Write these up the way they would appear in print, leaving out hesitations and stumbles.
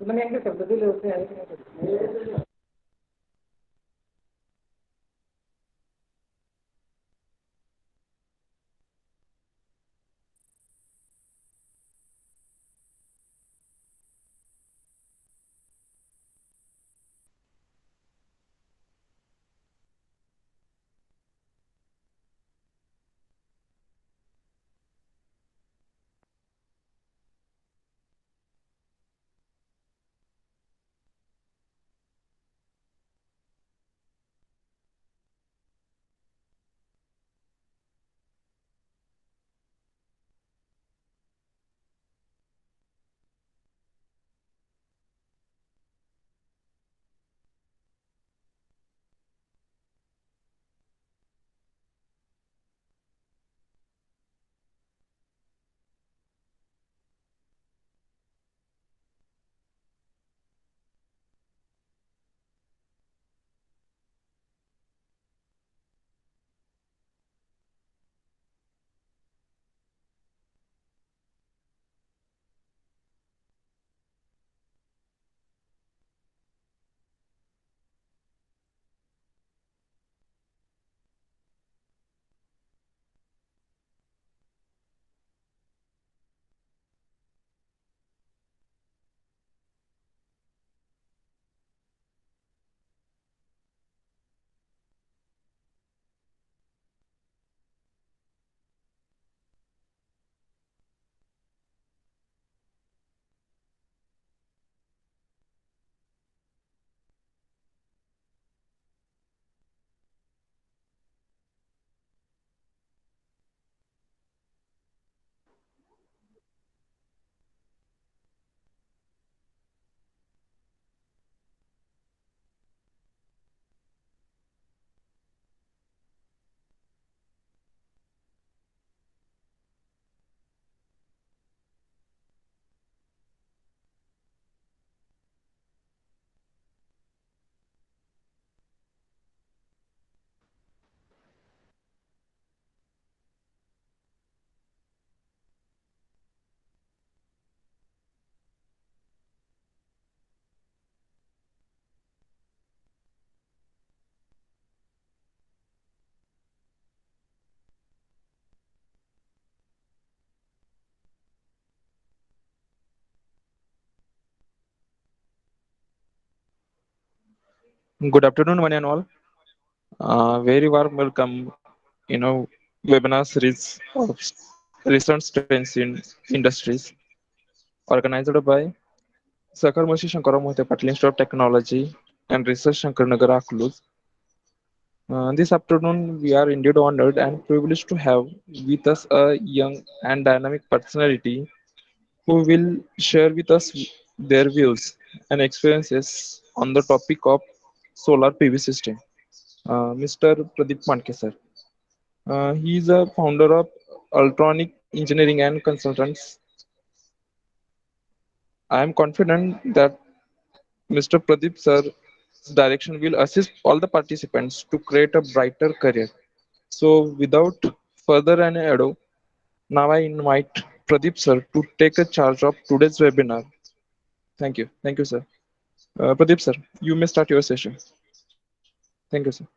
मैंने ಹೆಂಗೆ ಶಬ್ದದಲ್ಲಿ ಹೋಗ್ತಾ ಇದೆ. Good afternoon, one and all. Very warm welcome in our webinar series of recent trends in industries, organized by Sakar Moshi Shankara Mohte Patil Institute of Technology and Research Shankar Nagar Akuluz. This afternoon, we are indeed honored and privileged to have with us a young and dynamic personality who will share with us their views and experiences on the topic of solar PV system. Mr. Pradeep Manke, sir. He is a founder of Ultronic Engineering and Consultants. I am confident that Mr. Pradeep sir's direction will assist all the participants to create a brighter career. So, without further ado, now I invite Pradeep sir to take a charge of today's webinar. Thank you. Thank you, sir. Pradeep sir, you may start your session. Thank you, sir.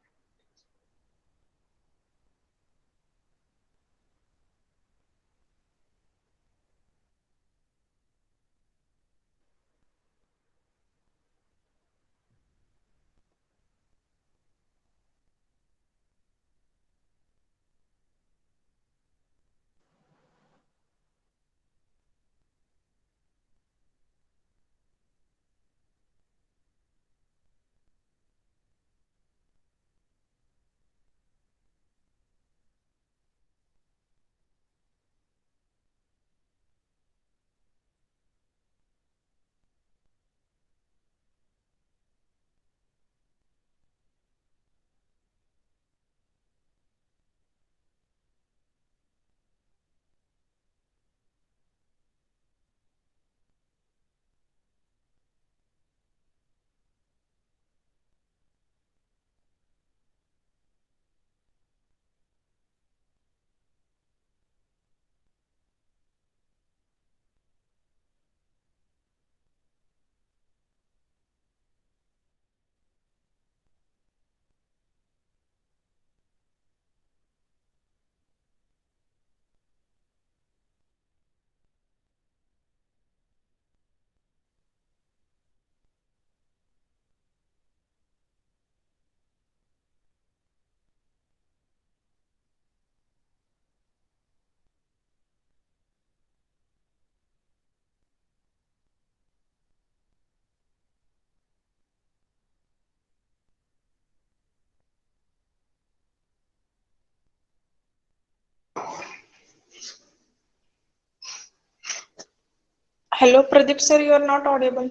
Hello, Pradeep sir, you are not audible.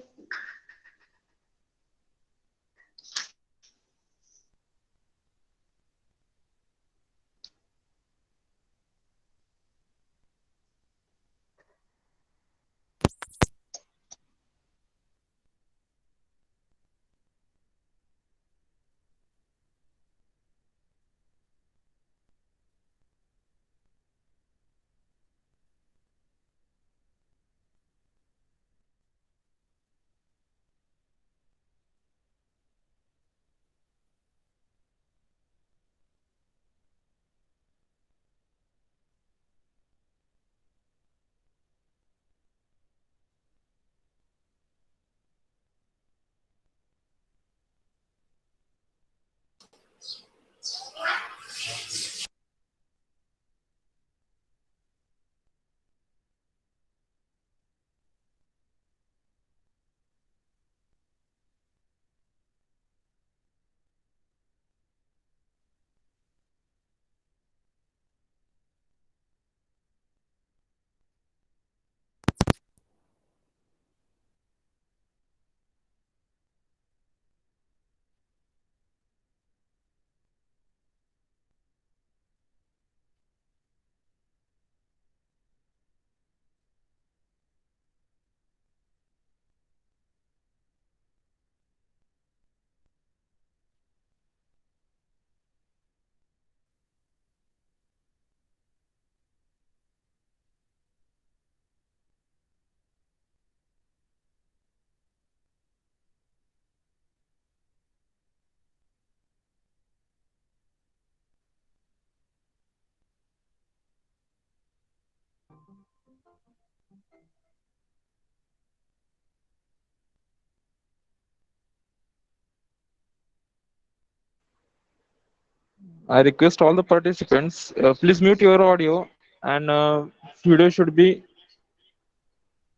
I request all the participants, please mute your audio and video should be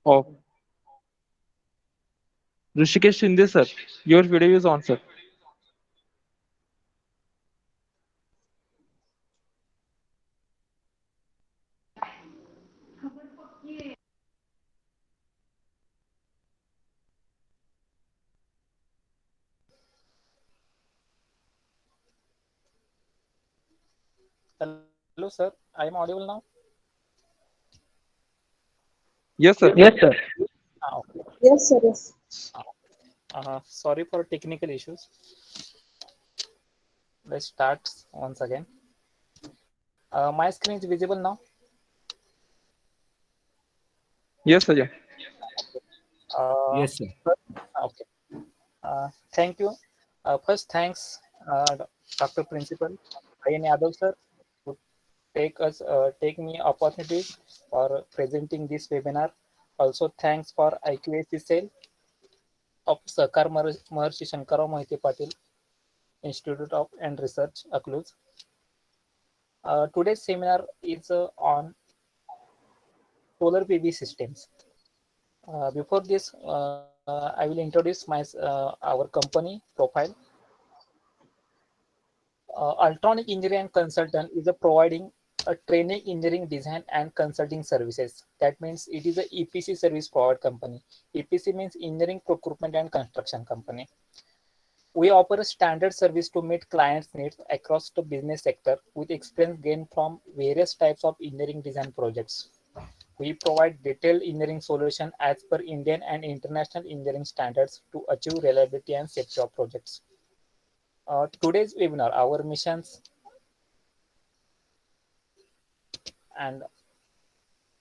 off. Rishikesh Shinde sir, your video is on sir. Hello, sir. I am audible now. Yes sir. Yes, sir. Okay. Yes, sir. Yes. Sorry for technical issues. Let's start once again. My screen is visible now. Yes Ajay. Uh, Yes, sir. okay. Thank you. First, thanks, Dr. Principal Ayan Yadav sir, to take me opportunity for presenting this webinar. Also, thanks for IQAC cell of Sakar Maharshi Shankarao Mahite Patil Institute of and Research, Akluz. Today's seminar is on solar PV systems. Before this, I will introduce our company profile. Altronic Engineering Consultant is a providing a training, engineering, design, and consulting services. That means it is a EPC service provider company. EPC means engineering, procurement, and construction company. We offer a standard service to meet clients' needs across the business sector with experience gained from various types of engineering design projects. We provide detailed engineering solution as per Indian and international engineering standards to achieve reliability and safety of projects. Today's webinar, our missions and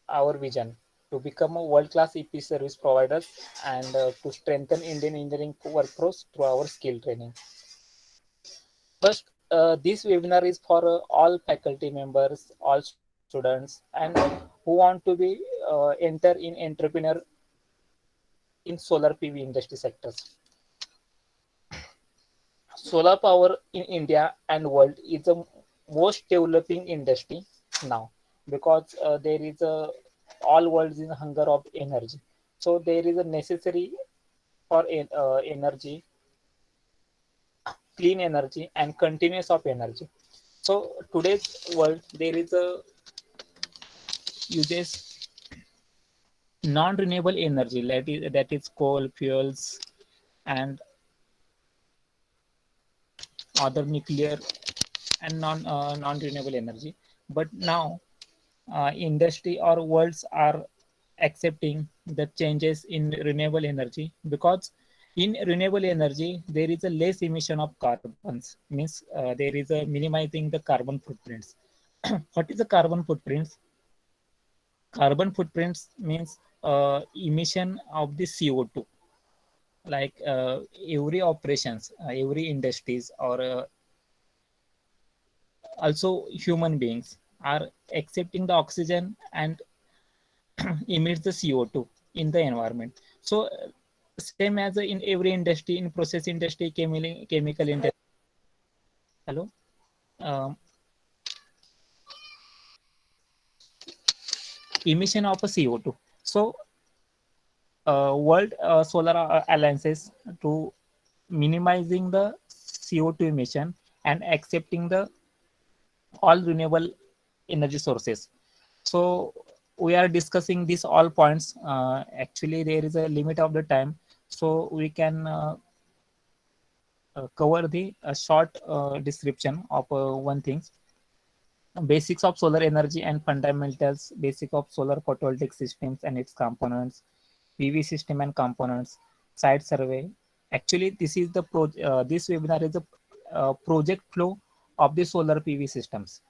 our vision to become a world-class EP service providers and to strengthen Indian engineering workforce through our skill training. First, this webinar is for all faculty members, all students, and who want to be enter in entrepreneur in solar PV industry sectors. Solar power in India and world is the most developing industry now because there is a all world in hunger of energy. So there is a necessary for energy, clean energy, and continuous of energy. So today's world there is a uses non-renewable energy, that is coal, fuels, and other nuclear and non-renewable energy. But now industry or worlds are accepting the changes in renewable energy, because in renewable energy there is a less emission of carbons, means there is a minimizing the carbon footprints. What is the carbon footprints? Carbon footprints means emission of the CO2. Like every operations, every industries, or also human beings are accepting the oxygen and emits the CO2 in the environment. So same as in every industry, in process industry, chemical industry. Hello. Um, Emission of a CO2. So World Solar Alliances to minimizing the CO2 emission and accepting the all renewable energy sources. So we are discussing these all points. Actually, there is a limit of the time, so we can cover the short description of one thing. Basics of solar energy and fundamentals, basic of solar photovoltaic systems and its components, PV system and components, site survey. Actually, this is the this webinar is a project flow of the solar PV systems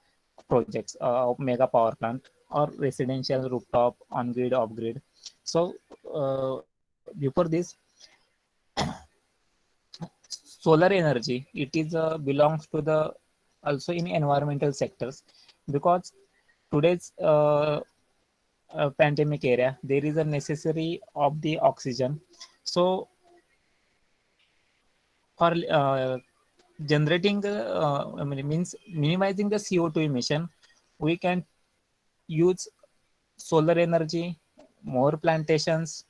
projects of mega power plant or residential rooftop on grid off grid. So before this, solar energy, it is belongs to the also in environmental sectors, because today's pandemic area there is a necessary of the oxygen. So for generating I mean, means minimizing the CO2 emission, we can use solar energy, more plantations,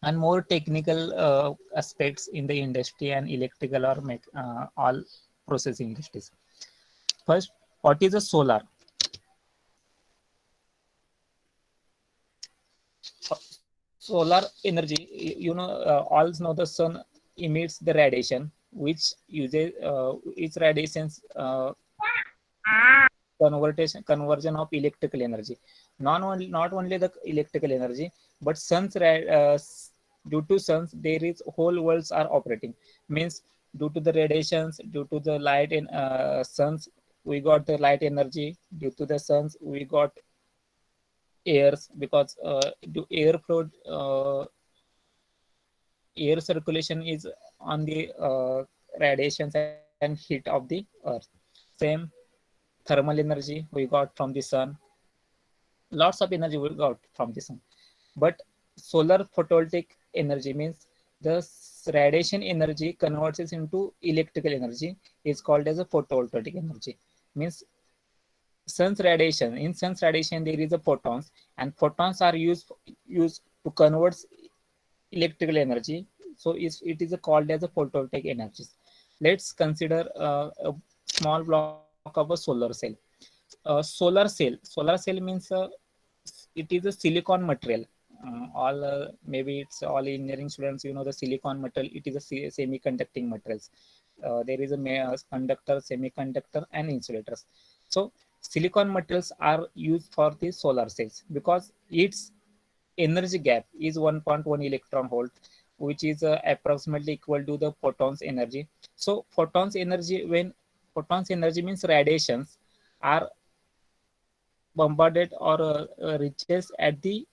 and more technical aspects in the industry and electrical or all process industries. First, what is a solar? Solar energy, all know the sun emits the radiation, which uses its radiations conversion of electrical energy. Not only the electrical energy, but due to suns there is whole worlds are operating. Means due to the radiations, due to the light in suns, we got the light energy. Due to the suns, we got airs, because air flow, air circulation is on the radiations and heat of the earth. Same thermal energy we got from the sun. Lots of energy we got from the sun. But solar photovoltaic energy means the radiation energy converts it into electrical energy, is called as a photovoltaic energy. Means sun's radiation, in sun's radiation there is a photons, and photons are used to convert electrical energy. So it is called as a photovoltaic energy. Let's consider a small block of a solar cell. Solar cell means it is a silicon material. Maybe it's all engineering students, the silicon material. It is a semi-conducting materials. There is a conductor, semiconductor, and insulators. So silicon materials are used for the solar cells because its energy gap is 1.1 electron volt, which is approximately equal to the photons energy. So photons energy means radiations are bombarded or reaches at the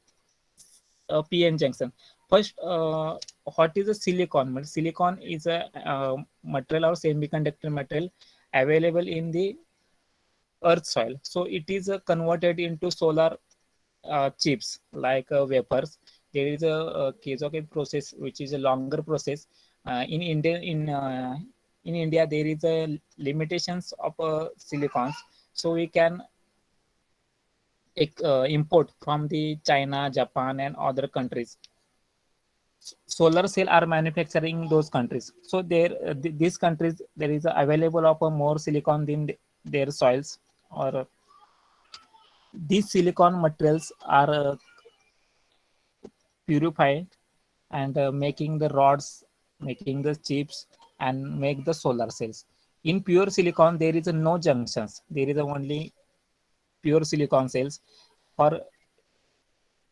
PN junction. First, what is a silicon? Silicon is a material or semiconductor material available in the earth soil. So it is converted into solar chips like wafers. There is a Kazakh process, which is a longer process. In India, there is a limitations of silicons, so we can import from the China, Japan, and other countries. Solar cell are manufacturing those countries. So there, these countries, there is available of more silicon in their soils, or these silicon materials are purify and making the rods, making the chips, and make the solar cells. In pure silicon, there is no junctions. There is only pure silicon cells. For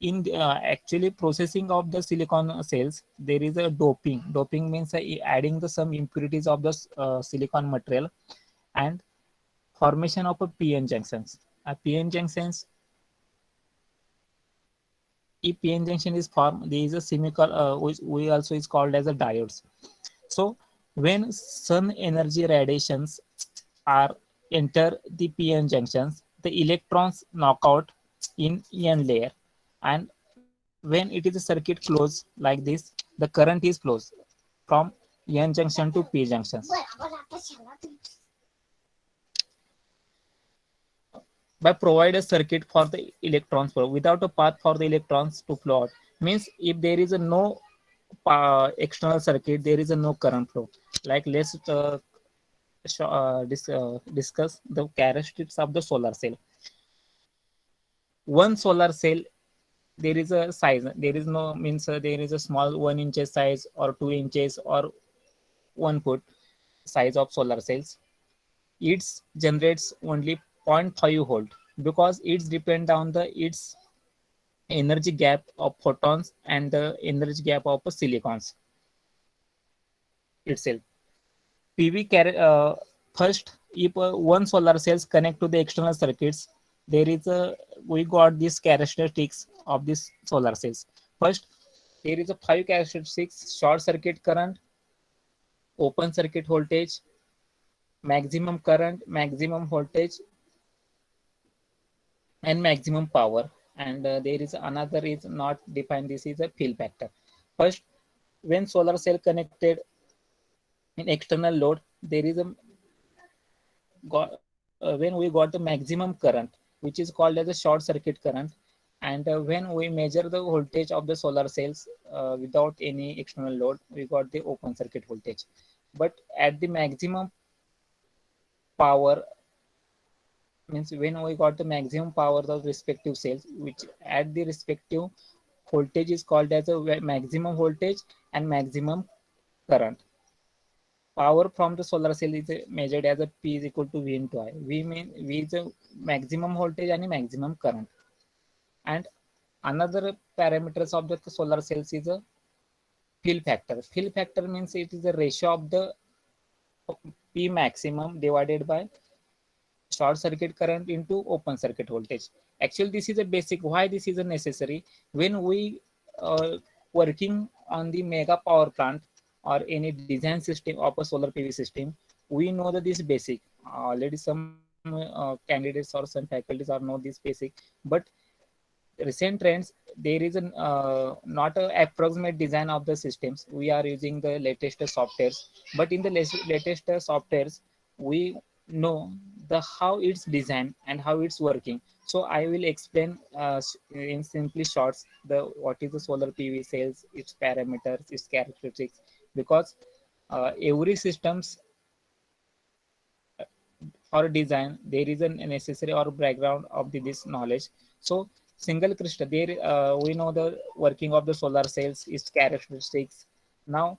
in actually processing of the silicon cells, there is a doping. Doping means adding the some impurities of the silicon material and formation of a PN junctions. A PN junctions, if PN junction is formed, there is a chemical which we also is called as a diodes. So when sun energy radiations are enter the PN junctions, the electrons knock out in N layer, and when it is a circuit close like this, the current is flows from N junction to P junctions. By provide a circuit for the electrons flow without a path for the electrons to flow out, means if there is a no external circuit, there is a no current flow. Like let's discuss the characteristics of the solar cell. One solar cell, there is a size, there is no means there is a small 1 inch size or 2 inches or 1 foot size of solar cells. It generates only 0.5 volt because it's depend on the its energy gap of photons and the energy gap of silicons itself. First, if one solar cells connect to the external circuits, there is a we got these characteristics of this solar cells. First, there is a 5 characteristics: short circuit current, open circuit voltage, maximum current, maximum voltage, and maximum power. And there is another is not defined. This is a fill factor. First, when solar cell connected in external load, there is a when we got the maximum current, which is called as a short circuit current. And when we measure the voltage of the solar cells without any external load, we got the open circuit voltage. But at the maximum power, means when we got the maximum power of respective cells, which at the respective voltage is called as a maximum voltage and maximum current. Power from the solar cell is measured as a P is equal to V into I. V is a maximum voltage and maximum current. And another parameters of the solar cells is a fill factor. Fill factor means it is the ratio of the P maximum divided by short circuit current into open circuit voltage. Actually, this is a basic. Why this is a necessary? When we working on the mega power plant or any design system of a solar PV system, we know that this basic. Already some candidates or some faculties are know this basic, but recent trends, there is an not a approximate design of the systems. We are using the latest softwares, but in the latest softwares, we know the how it's designed and how it's working. So I will explain in simply shorts the what is the solar PV cells, its parameters, its characteristics, because every systems or design there is a necessary or background of this knowledge. So single crystal, there we know the working of the solar cells, its characteristics. Now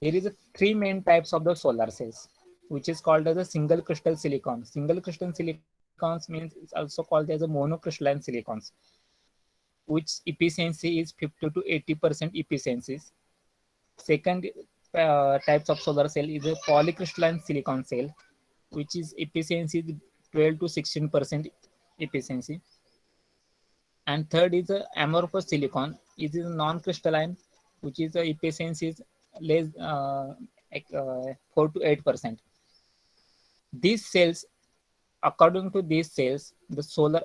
there is a three main types of the solar cells, which is called as a single crystal silicon. Single crystal silicons means it's also called as a monocrystalline silicons, which efficiency is 50 to 80% efficiency. Second types of solar cell is a polycrystalline silicon cell, which is efficiency 12 to 16% efficiency. And third is a amorphous silicon. It is non-crystalline, which is the efficiency is less 4 to 8%. These cells, according to these cells, the solar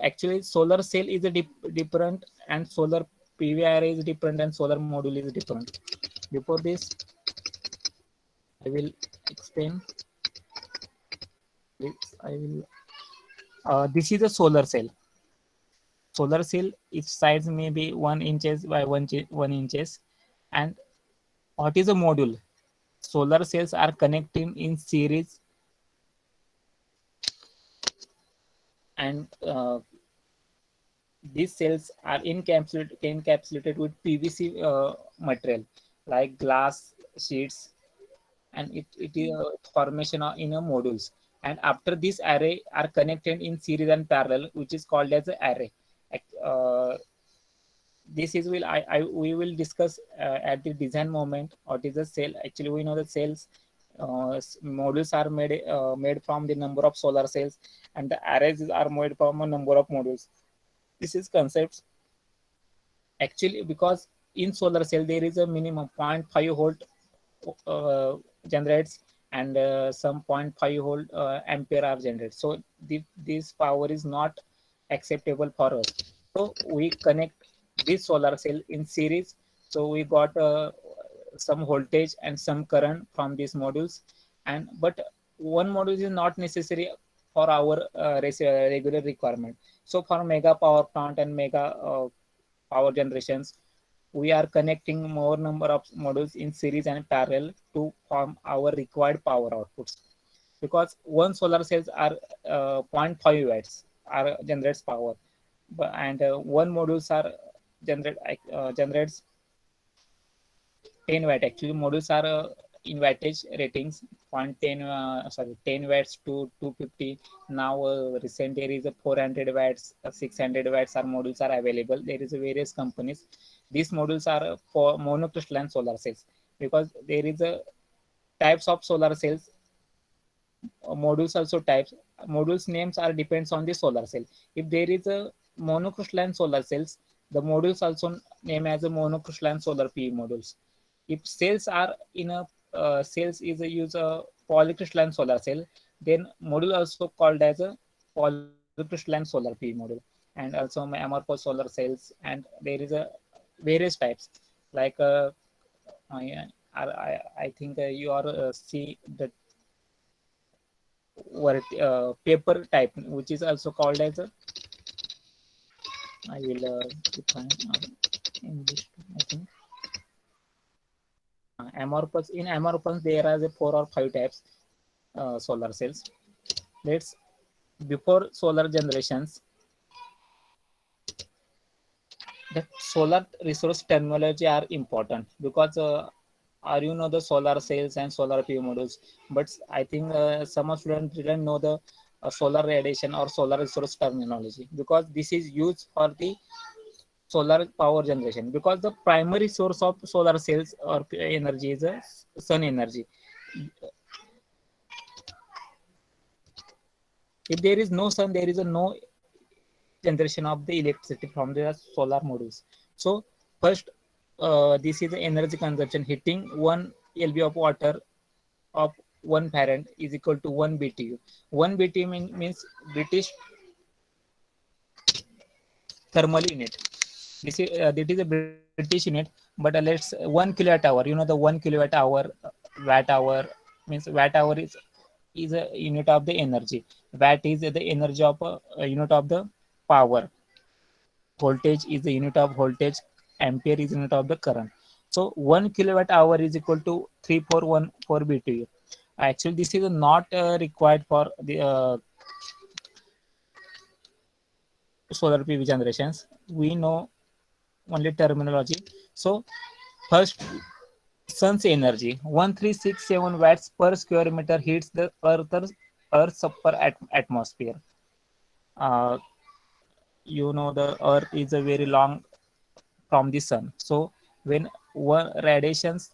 cell is a different, and solar PV array is different, and solar module is different. Before this, I will explain this. This is a solar cell. Solar cell, its size may be 1 inches by 1 inches. And what is a module? Solar cells are connecting in series and these cells are encapsulated with PVC material like glass sheets, and it is a formation in a modules. And after this array are connected in series and parallel, which is called as an array. Uh, this is we will discuss at the design moment what is a cell. Actually, we know the cells modules are made from the number of solar cells, and the arrays are made from a number of modules. This is concepts actually, because in solar cell there is a minimum 0.5 volt generates, and some 0.5 volt ampere are generated. So this power is not acceptable for us. So we connect this solar cell in series. So we got some voltage and some current from these modules, and but one module is not necessary for our regular requirement. So for mega power plant and mega power generations, we are connecting more number of modules in series and parallel to form our required power outputs. Because one solar cells are 0.5 watts are generates power, and one modules are generates 10 watt. Actually, modules are in wattage ratings 10 watts to 250. Now recent there is a 400 watts, 600 watts are modules are available. There is a various companies. These modules are for monocrystalline solar cells, because there is a types of solar cells. Modules also types. Modules names are depends on the solar cell. If there is a monocrystalline solar cells, the modules also name as a monocrystalline solar PV modules. If cells are in a cells is a use a polycrystalline solar cell, then module also called as a polycrystalline solar PV module. And also amorphous solar cells, and there is a various types like I think you are see the word paper type, which is also called as a, I will define English, I think. Amorphous, in amorphous there are 4 or 5 types solar cells. Let's before solar generations, the solar resource terminology are important, because are you know the solar cells and solar PV modules, but I think some students didn't know the solar radiation or solar resource terminology, because this is used for the solar power generation. Because the primary source of solar cells or energy is a sun energy. If there is no sun, there is a no generation of the electricity from the solar modules. So first, this is the energy consumption. Heating 1 lb of water of 1 farad is equal to 1 BTU. 1 BTU means British thermal unit. This is a British unit, but let's 1 kilowatt hour. You know the 1 kilowatt hour, watt hour means watt hour is a unit of the energy. Watt is the energy of a unit of the power. Voltage is the unit of voltage. Ampere is unit of the current. So 1 kilowatt hour is equal to 3414 BTU. Actually, this is not required for the solar PV generations. We know only terminology. So first, sun's energy 1367 watts per square meter heats the Earth's upper atmosphere. You know the Earth is a very long from the sun. So when one radiations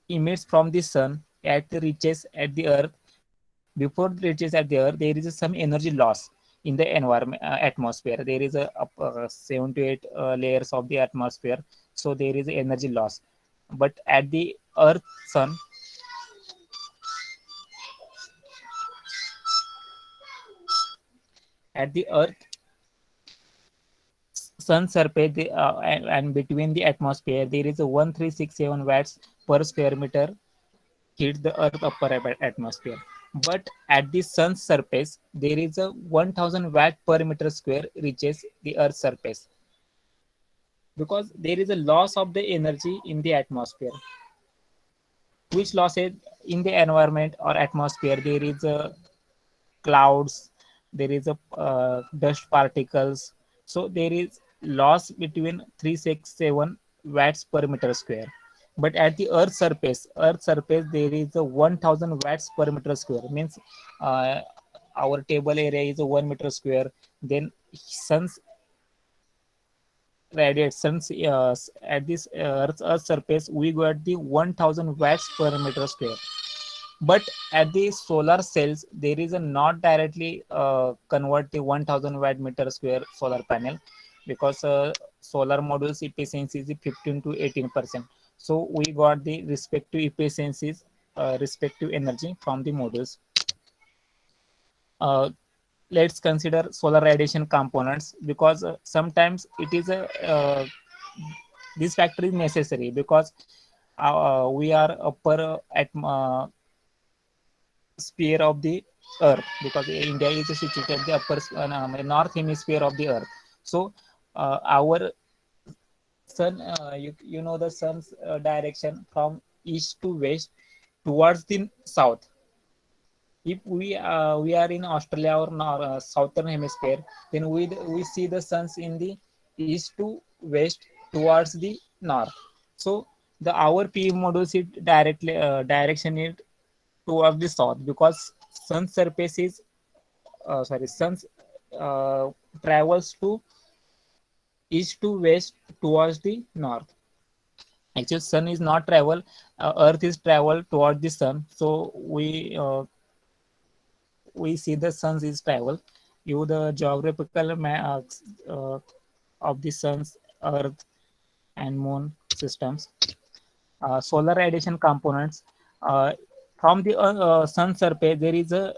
emits from the sun reaches at the Earth, before it reaches at the Earth, there is some energy loss in the environment atmosphere. There is a 7 to 8 layers of the atmosphere, so there is energy loss. But at the Earth sun, at the Earth sun surface and between the atmosphere, there is a 1367 watts per square meter hit the Earth upper atmosphere. But at the sun's surface, there is a 1000 watt per meter square reaches the Earth's surface, because there is a loss of the energy in the atmosphere. Which loss is in the environment or atmosphere? There is a clouds, there is a dust particles. So there is loss between 367 watts per meter square. But at the earth surface there is a 1000 watts per meter square. Means uh, our table area is a 1 meter square. Then sun's radiations at this earth surface we got the 1000 watts per meter square. But at the solar cells there is a not directly convert the 1000 watt meter square solar panel, because solar modules efficiency is 15 to 18%. So we got the respective efficiencies, respective energy from the modules. uh, let's consider solar radiation components, because sometimes it is a this factor is necessary, because we are upper sphere of the earth, because India is situated at the upper north hemisphere of the earth. So our sun, you know the sun's direction from east to west towards the south. If we are in Australia or southern hemisphere, then we see the suns in the east to west towards the north. So the our PV modules is directly direction it towards the south, because sun surface is sun uh, travels to east to west towards the north. Actually sun is not travel, earth is travel towards the sun. So we see the sun's is travel. You the geographical uh, of the sun's, earth and moon systems. Solar radiation components. uh, from the sun surface there is a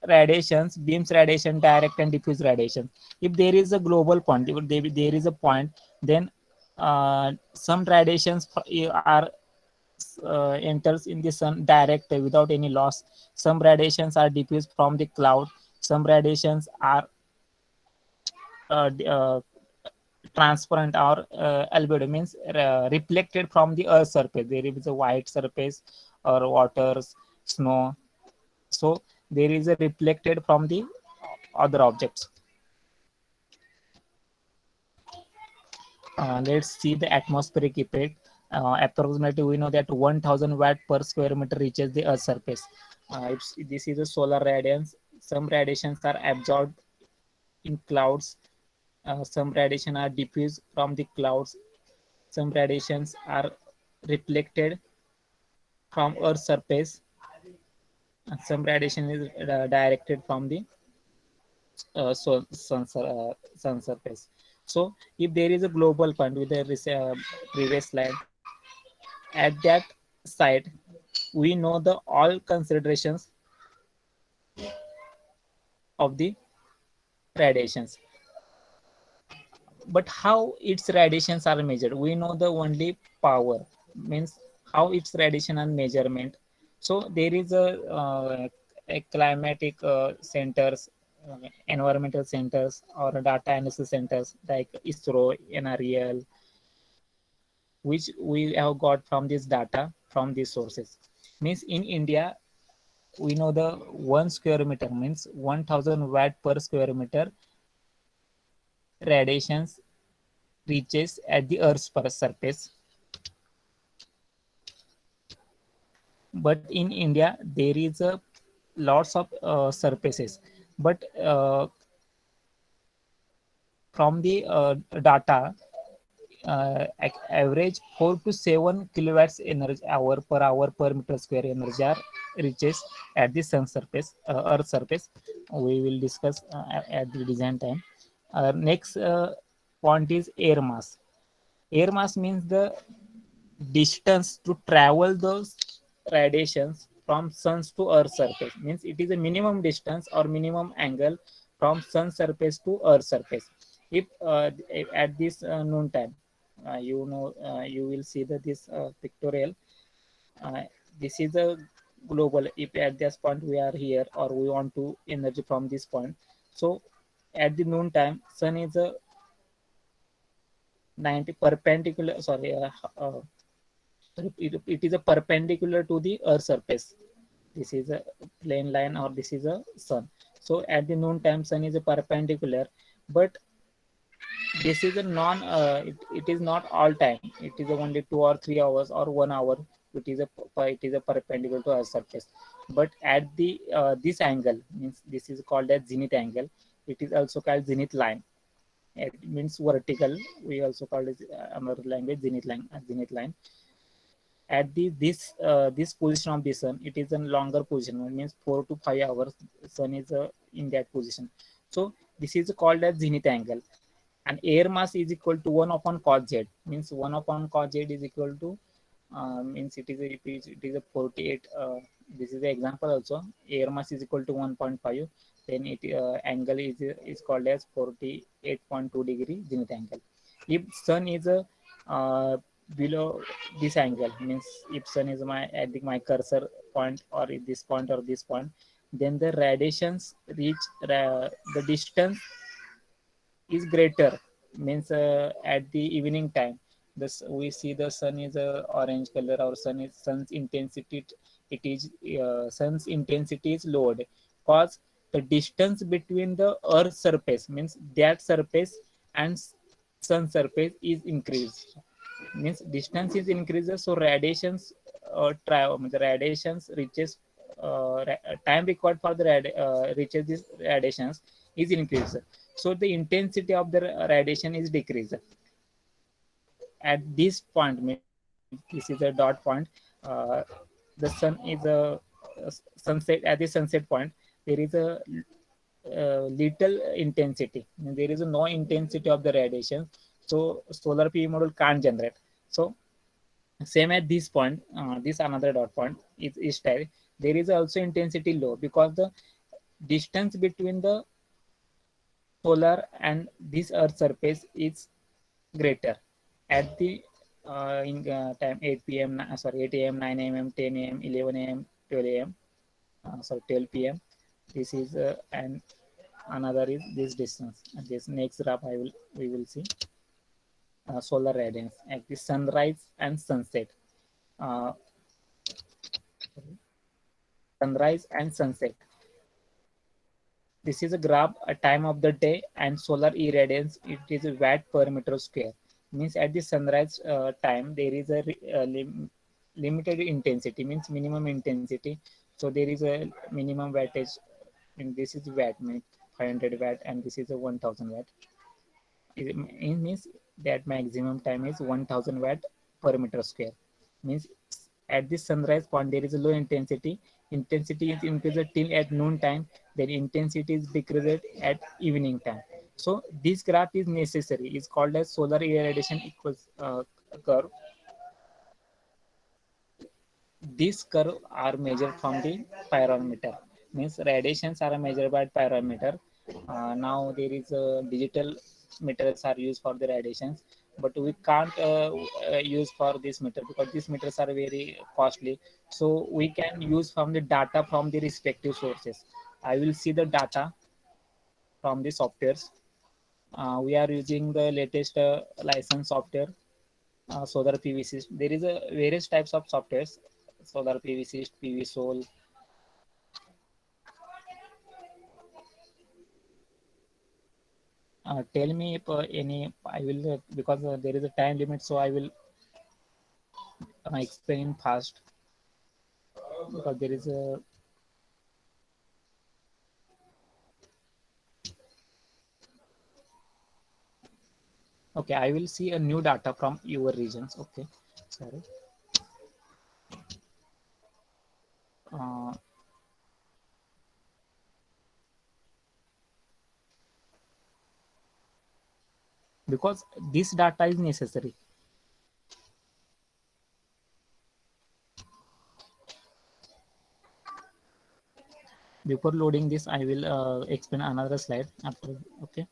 radiations, beams radiation, direct and diffuse radiation. If there is a global point, if there is a point, then some radiations are enters in the sun direct without any loss. Some radiations are diffused from the cloud. Some radiations are transparent or albedo, means reflected from the earth surface. There is a white surface or waters, snow. So there is a reflected from the other objects. Let's see the atmospheric effect. Approximately we know that 1000 watt per square meter reaches the earth surface. This is a solar radiance. Some radiations are absorbed in clouds. Some radiation are diffused from the clouds. Some radiations are reflected from earth surface. And some radiation is directed from the sun surface. So if there is a global point with the previous slide, at that site we know the all considerations of the radiations. But how its radiations are measured? We know the only power, means how its radiation and measurement. So there is a climatic centers, environmental centers or data analysis centers like ISRO, NREL, which we have got from this data from these sources. Means in India we know the 1 square meter means 1000 watt per square meter radiations reaches at the earth's surface. But in India there is a lots of surfaces, but from the data, average 4 to 7 kilowatts energy hour per meter square energy are reaches at the sun surface, earth surface. We will discuss at the design time. Next point is air mass. Air mass means the distance to travel those radiations from sun's to earth surface. Means it is a minimum distance or minimum angle from sun surface to earth surface. If at this noon time, you will see that this pictorial, uh, this is a global. If at this point we are here or we want to energy from this point, so at the noon time sun is a 90 perpendicular, sorry, it is a perpendicular to the earth surface. This is a plane line or this is a sun. So at the noon time, sun is a perpendicular, but this is a it is not all time. It is only 2 or 3 hours or 1 hour. It is a perpendicular to Earth surface. But at the this angle, means this is called as zenith angle. It is also called zenith line. It means vertical. We also call it another language zenith line. Zenith line. At this position of the sun, it is a longer position. It means 4 to 5 hours. Sun is in that position. So this is called as zenith angle. And air mass is equal to 1 upon cos z, means 1 upon cos z is equal to means it is a 48. This is the example also. Air mass is equal to 1.5, then it angle is called as 48.2 degree zenith angle. If sun is below this angle, means if sun is my cursor point or at this point or this point, then the radiations reach the distance is greater, means at the evening time this we see the sun is a orange color, or sun's intensity, it is sun's intensity is lowered because the distance between the earth surface, means that surface and sun surface is increased, means distance is increases, so radiations the radiations reaches time required for the reaches these radiations is increased, so the intensity of the radiation is decreased. At this point, this is a dot point, the sun is a sunset. At the sunset point, there is a little intensity, there is no intensity of the radiation, so solar PV module can't generate. So same at this point, this another dot point is there is also intensity low because the distance between the solar and this earth surface is greater. At the in time 8 p.m. 8 a.m., 9 a.m., 10 a.m., 11 a.m., 12 a.m., 12 p.m. This is and another is this distance. And this next graph we will see solar radiance at the sunrise and sunset. Sunrise and sunset. This is a graph a time of the day and solar irradiance. It is a watt per meter square. Means at the sunrise time there is a limited intensity, means minimum intensity. So there is a minimum wattage, and this is watt, means 500 watt, and this is a 1000 watt. It means that maximum time is 1000 watt per meter square. Means at the sunrise point there is a low intensity. Intensity is increased till at noon time, then intensity is decreased at evening time. So this graph is necessary. It's called as solar irradiation equals curve. This curve are measured from the pyrometer. Means radiations are measured by pyrometer. Now there is a digital meters are used for the radiations, but we can't use for this meter because these meters are very costly. So we can use from the data from the respective sources. I will see the data from the softwares. We are using the latest license software, solar PV system. There is a various types of softwares, solar PV system, PV Sol. Tell me if any, I will, because there is a time limit, so I will explain fast because there is a okay, I will see a new data from your regions. Okay, sorry. Because this data is necessary. Before loading this, I will explain another slide after. Okay.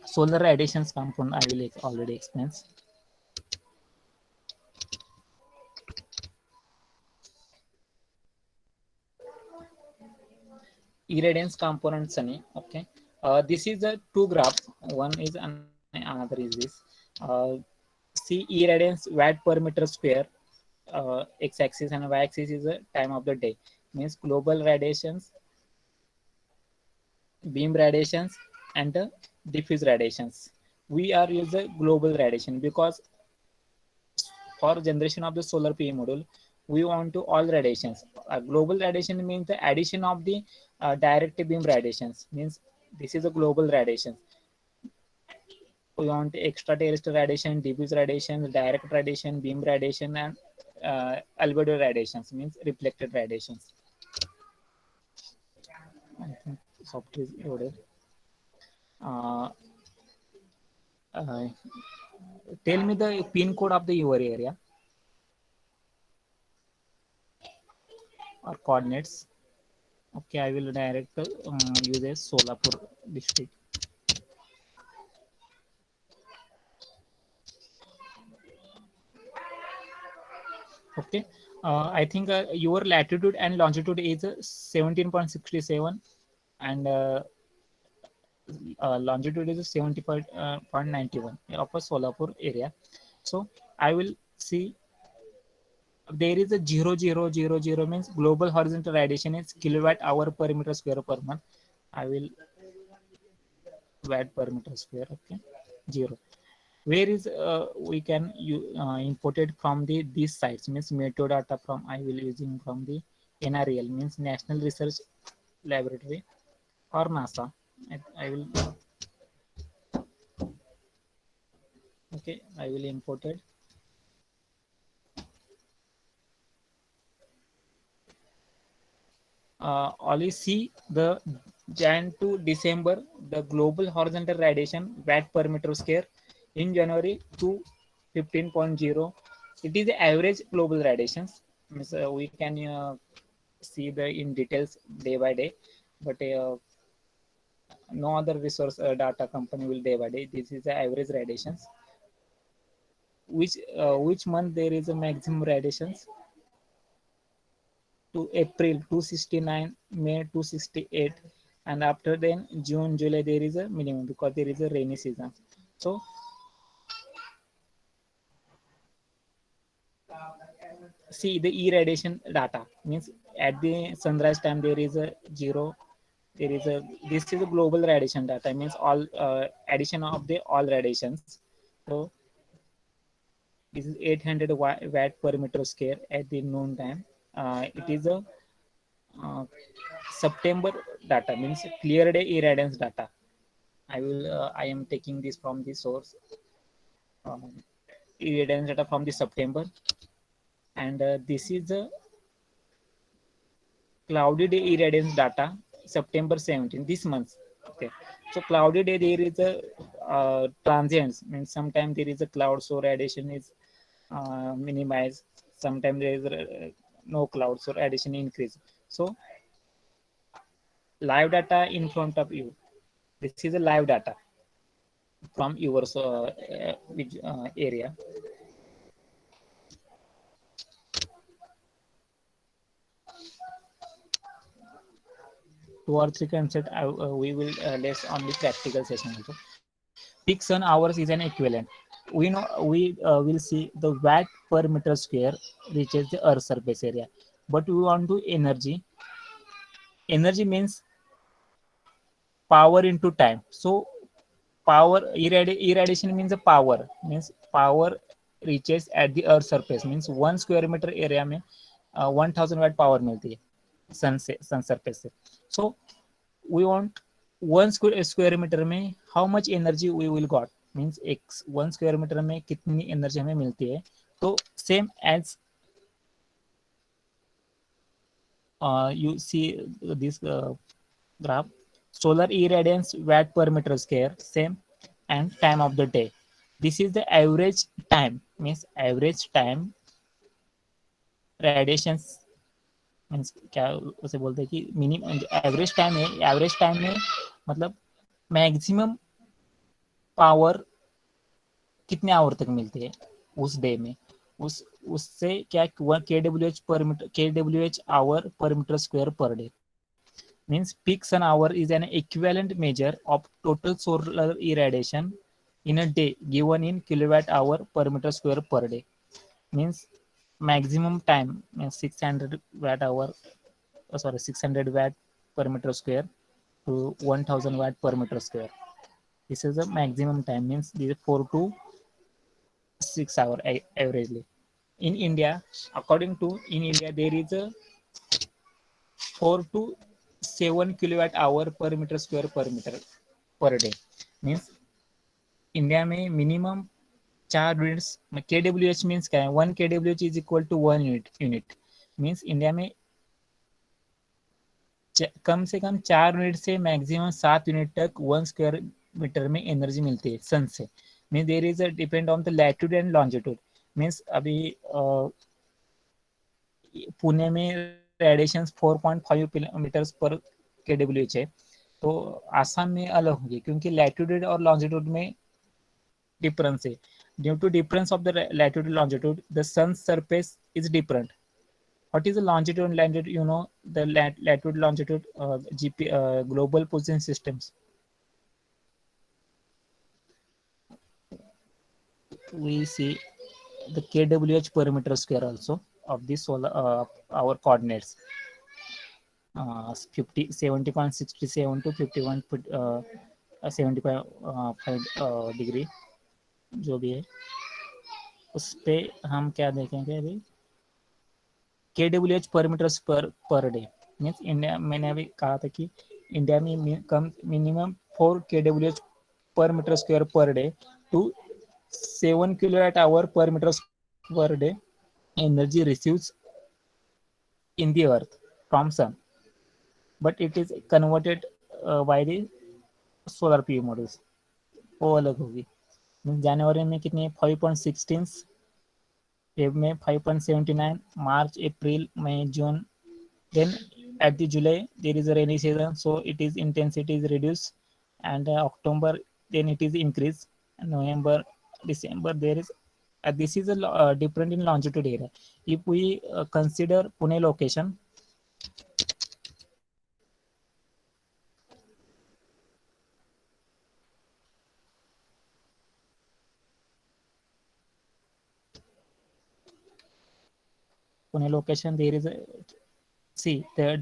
Solar radiations component I will already explain. Irradiance component, Sunny. Okay. This is the two graphs. One is another is this. See irradiance watt per meter square. X-axis and y-axis is the time of the day. Means global radiations beam radiations, and diffuse radiations. We are using global radiation because for generation of the solar PV module, we want to all radiations. Global radiation means the addition of the direct beam radiations. Means this is a global radiation. We want extraterrestrial radiation, diffuse radiation, direct radiation, beam radiation, and albedo radiations. Means reflected radiations. I think software is loaded. Uh, uh, Tell me the pin code of the your area or coordinates. Okay, I will direct use a Solapur district. Okay, I think your latitude and longitude is 17.67 and longitude is 70.91 of a Solapur area. So I will see there is a 0.000 means global horizontal radiation is kilowatt hour per meter square per month. I will watt per meter square. Okay, 0. Where is we can imported from the these sites means metadata from I will using from the NREL means National Research Laboratory or NASA. I will okay. I will imported. Only see the Jan to December the global horizontal radiation watt per meter square in January to 15.0. It is the average global radiations. Means, we can see the in details day by day, but no other resource data company will day by day. This is the average radiations. Which month there is a maximum radiations? To April 269, May 268, and after then June, July there is a minimum because there is a rainy season. So see the irradiation data means at the sunrise time there is a 0. There is a this is a global radiation data means all addition of the all radiations. So this is 800 watt per meter square at the noon time. It is a September data means clear day irradiance data. I am taking this from the source irradiance data from the September, and this is the cloudy day irradiance data September 17 this month. Okay, so cloudy day there is a transients means sometimes there is a cloud so radiation is minimized, sometimes there is no cloud so radiation increase. So live data in front of you, this is a live data from your area. Two or three concepts we will less on the practical session also. Peak sun hours is an equivalent. We know we will see the watt per meter square reaches the earth surface area, but we want to energy. Energy means power into time. So power irradiation means the power means power reaches at the earth surface means 1 square meter area में 1000 watt power मिलती है सन surface से. So we want 1 square meter में how much energy we will got means x 1 square meter में कितनी energy हमें मिलती है. तो same as you see this graph, solar irradiance watt per meter square same and time of the day. This is the average time means average time radiations means क्या उसे बोलते हैं कि मिनिमम एवरेज टाइम में मतलब maximum power कितने our तक मिलती है उस डे में. उससे क्या kWh hour per metre square per day means peak sun hour is an equivalent measure of total solar irradiation in a day given in kilowatt hour per meter square per day. Means maximum time means 600 watt per meter square to 1000 watt per meter square. This is the maximum time, means this is 4 to 6 hour averagely. In India, according to in India, there is a 4 to 7 kilowatt hour per meter square per day. Means India में minimum 4 units KWH means क्या है 1 KWH is equal to 1 unit means India में कम से कम 4 unit से maximum 7 unit तक 1 square metre में एनर्जी मिलती है सन से means there is a depend on the latitude and longitude means अभी पुणे में रेडिएशन 4.5 किलोमीटर पर KWH है तो आसाम में अलग होगी क्योंकि लैटिट्यूड और लॉन्जिट्यूड में difference है. Due to difference of the latitude and longitude, the sun's surface is different. What is the longitude and latitude? You know the latitude, longitude, global position systems. We see the KWH per meter square also of this solar our coordinates. 70.67 to 51.75 degree जो भी है उस पे हम क्या देखेंगे अभी KWH per meter per day means India मैंने अभी कहा था कि इंडिया में कम minimum 4 KWH per metre square per day to 7 kilowatt hour per meter per day energy receives in the earth from sun but it is converted by the solar PV models वो अलग होगी जनवरी में कितनी 5.16 Feb में 5.79 मार्च अप्रैल मई जून then at the July there is a rainy season so it is intensity is reduced and October then it is increased and November December there is this is a different in longitude area if we consider Pune location Pune location there is a see the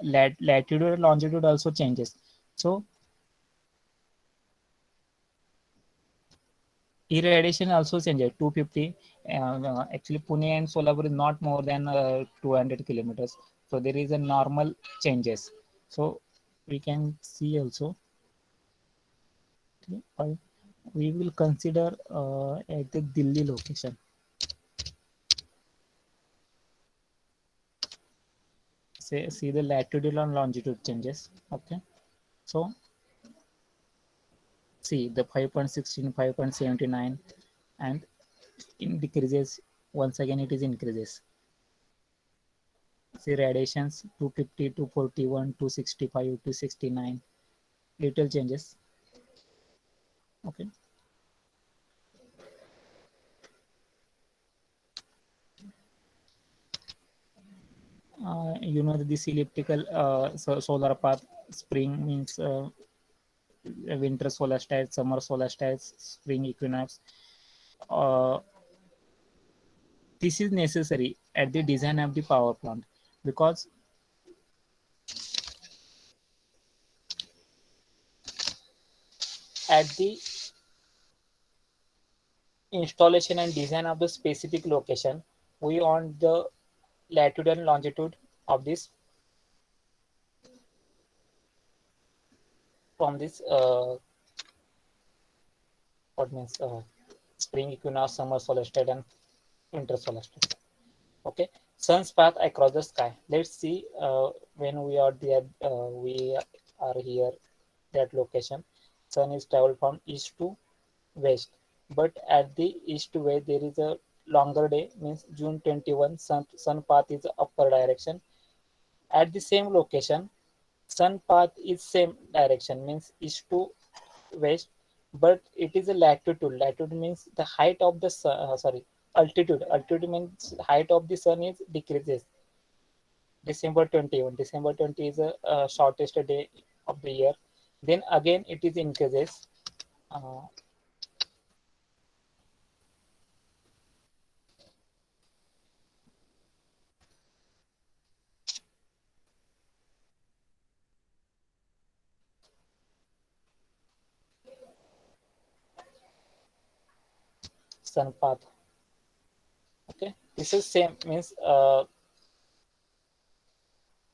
latitude and longitude also changes so irradiation also changes 250 actually Pune and Solapur is not more than 200 kilometers so there is a normal changes so we can see also we will consider at the Delhi location see the latitude and longitude changes okay so see the 5.16 5.79 and it decreases once again it is increases see radiations 250 to 41 to 65 to 69 little changes okay you know this elliptical solar path spring means winter solstice summer solstice spring equinox this is necessary at the design of the power plant because at the installation and design of the specific location we want the latitude and longitude of this from this what means spring equinox summer solstice and winter solstice okay sun's path across the sky let's see when we are there we are here that location sun is traveled from east to west but at the east to west there is a longer day means June 21 sun path is upper direction at the same location sun path is same direction means east to west but it is a latitude means the height of the sun altitude means height of the sun is decreases December 21 December 20 is the shortest day of the year then again it is increases sun path. Okay, this is same means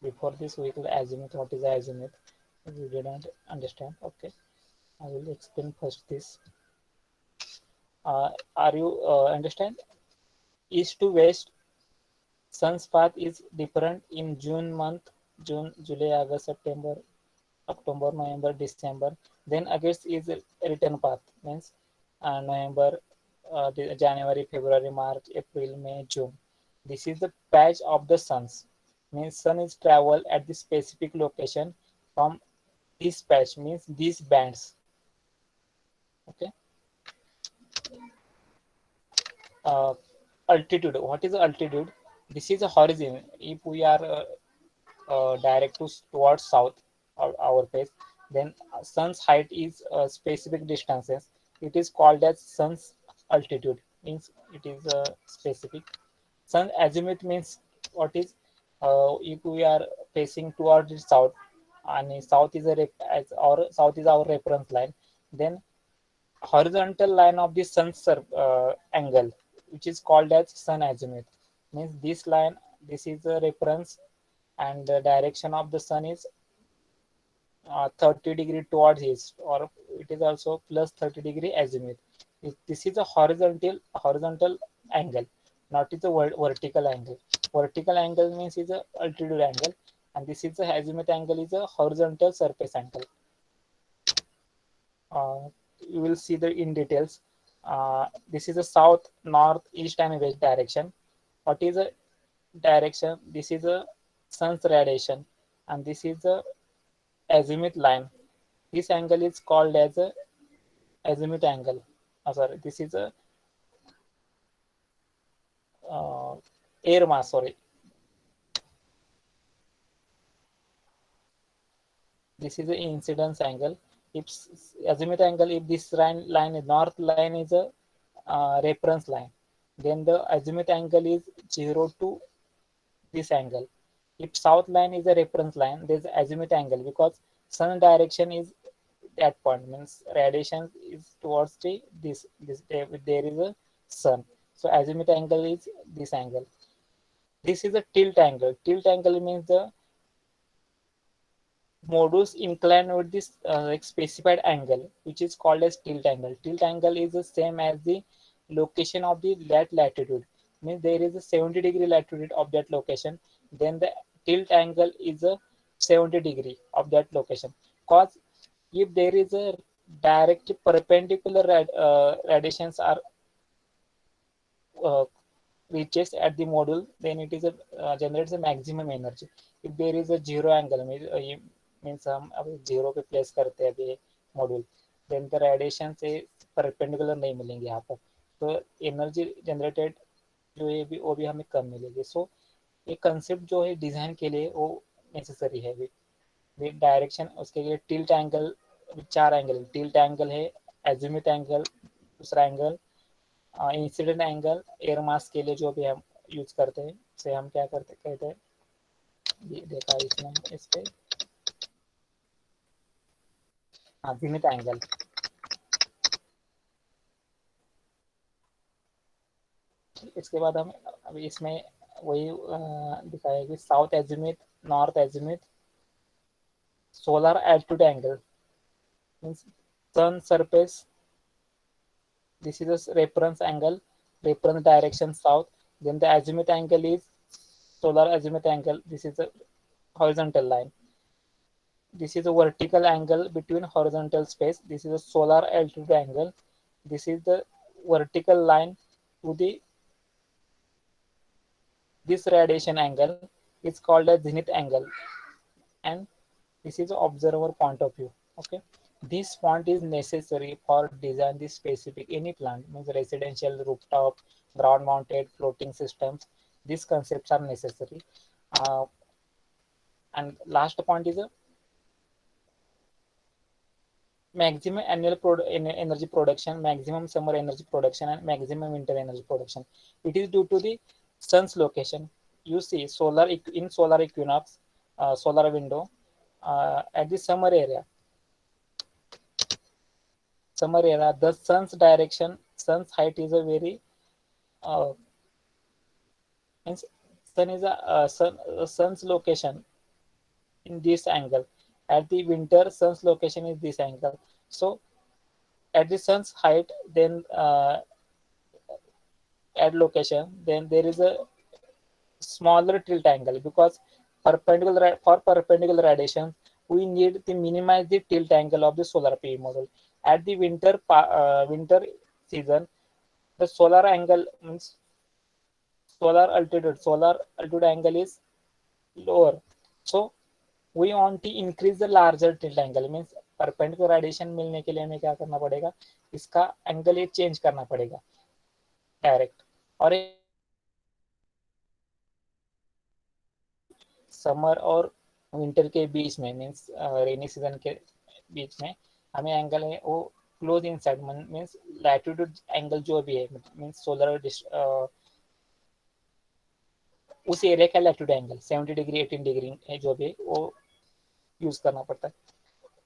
before this vehicle azimuth. What is azimuth? We didn't understand. Okay, I will explain first this. Are you understand? East to west, sun's path is different in June month, June, July, August, September, October, November, December. Then against is a return path means November, January, February, March, April, May, June. This is the patch of the suns. Means sun is travel at the specific location from this patch means these bands. Okay. Altitude. What is the altitude? This is a horizon. If we are direct towards south or our face, then sun's height is specific distances. It is called as sun's altitude. Means it is specific. Sun azimuth means what is if we are facing towards the south, and south is south is our reference line, then horizontal line of the sun's angle, which is called as sun azimuth, means this line, this is a reference, and the direction of the sun is 30 degree towards east, or it is also plus 30 degree azimuth. This is a horizontal angle, not is a vertical angle. Vertical angle means is a altitude angle, and this is the azimuth angle is a horizontal surface angle. You will see the in details. This is a south, north, east, and west direction. What is a direction? This is a sun's radiation, and this is the azimuth line. This angle is called as a azimuth angle. Sorry, this is a air mass. Sorry, this is the incidence angle. If azimuth angle, if this line north line is a reference line, then the azimuth angle is 0 to this angle. If south line is a reference line, there is azimuth angle because sun direction is that point, means radiation is towards this there is a sun, so azimuth angle is this angle. This is a tilt angle. Tilt angle means the modus inclined with this specified angle, which is called as tilt angle. Tilt angle is the same as the location of the latitude. Means there is a 70 degree latitude of that location, then the tilt angle is a 70 degree of that location. Cause if there is a direct perpendicular radiations are reaches at the module, then it is a generates a maximum energy. If there is a zero angle, means हम अभी zero पे place करते हैं अभी module, then the radiation से perpendicular नहीं मिलेंगे यहाँ पर, तो एनर्जी जनरेटेड जो है भी वो भी हमें कम मिलेगी. सो ये कंसेप्ट जो है डिजाइन के लिए वो नेसेसरी है. भी डायरेक्शन उसके लिए tilt angle, 4 angle, tilt angle है, एजिमुथ एंगल दूसरा angle, incident angle air mass के लिए जो भी हम यूज करते हैं उसे हम क्या करते कहते हैं, ये देखा इसमें इस पे अजीमुथ एंगल. इसके बाद हम अभी इसमें वही दिखाया कि south azimuth, north azimuth, solar altitude angle means sun surface, this is a reference angle, reference direction south, then the azimuth angle is solar azimuth angle, this is a horizontal line, this is a vertical angle between horizontal space, this is a solar altitude angle, this is the vertical line to the this radiation angle is called as zenith angle, and this is the observer point of view. Okay, this point is necessary for design this specific any plant, means residential, rooftop, ground mounted, floating systems. These concepts are necessary. And last point is a maximum annual energy production, maximum summer energy production, and maximum winter energy production. It is due to the sun's location. You see solar in solar equinox, solar window, at the summer area, the sun's direction sun's height is a very means sun is a sun's location in this angle. At the winter, sun's location is this angle. So at the sun's height, then at location, then there is a smaller tilt angle, because for perpendicular radiation we need to minimize the tilt angle of the solar PV module. At the winter season, the solar angle means solar altitude angle is lower. So we want to increase the larger tilt angle, means perpendicular radiation मिलने के लिए हमें क्या करना पड़ेगा, इसका angle ये change करना पड़ेगा डायरेक्ट. और समर और विंटर के बीच में मीन्स रेनी सीजन के बीच में हमें एंगल है वो close inside means latitude angle जो भी है मीन्स सोलर उस एरिया का लैटिट्यूड एंगल 70 डिग्री 18 डिग्री है जो भी वो यूज करना पड़ता है.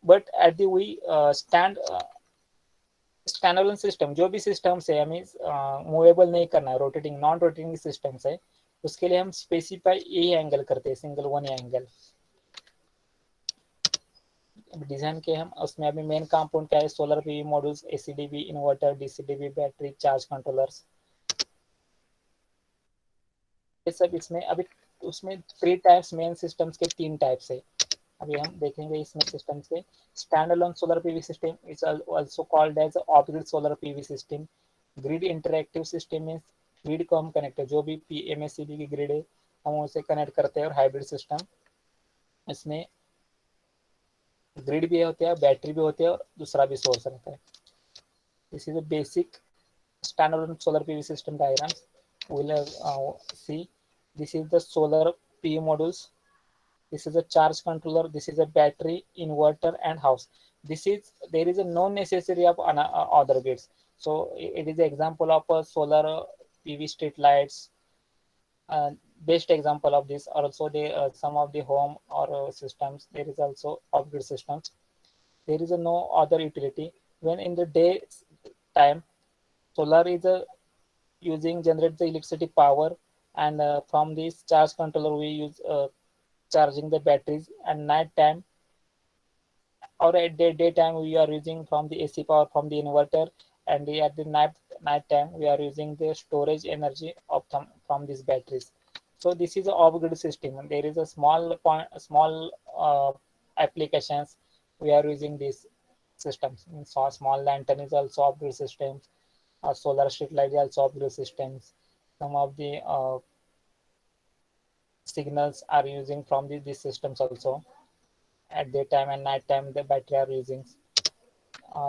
But at the we standalone system जो भी सिस्टम्स है हमें मूवेबल नहीं करना है, रोटेटिंग नॉन रोटेटिंग सिस्टम्स है, उसके लिए हम स्पेसिफाई यही एंगल करते हैं, सिंगल वन एंगल डिजाइन के. हम उसमें अभी मेन कंपोनेंट क्या है, solar PV modules, ACDB inverter, DCDB battery, charge controllers, ये सब इसमें. अभी उसमें 3 टाइप्स मेन सिस्टम्स के 3 टाइप्स है अभी हम देखेंगे इसमें सिस्टम्स के. Standalone solar PV system is also called as off grid solar PV system. Grid interactive system means grid को हम कनेक्ट जो भी एमएससीबी की ग्रिड है हम उसे कनेक्ट करते हैं. और हाइब्रिड सिस्टम, इसमें ग्रिड भी होती है, बैटरी भी होती है और दूसरा भी सोर्स रहता है. This is a basic standalone solar PV system diagrams. we'll see this is the solar PV modules, this is a charge controller, this is a battery, inverter and house. There is a no necessary of other grids. So it is an example of a solar PV street lights. Best example of this are also the some of the home or systems. There is also off-grid systems. There is no other utility. When in the day time, solar is generate the electricity power, and from this charge controller we use charging the batteries. And night time or at daytime we are using from the AC power from the inverter, and at the night time we are using the storage energy of from these batteries. So this is an off-grid system. There is a small applications we are using these systems. So small lantern is also off-grid systems. Solar street light is also off-grid systems. Some of the signals are using from these systems also. At daytime and night time the battery are using.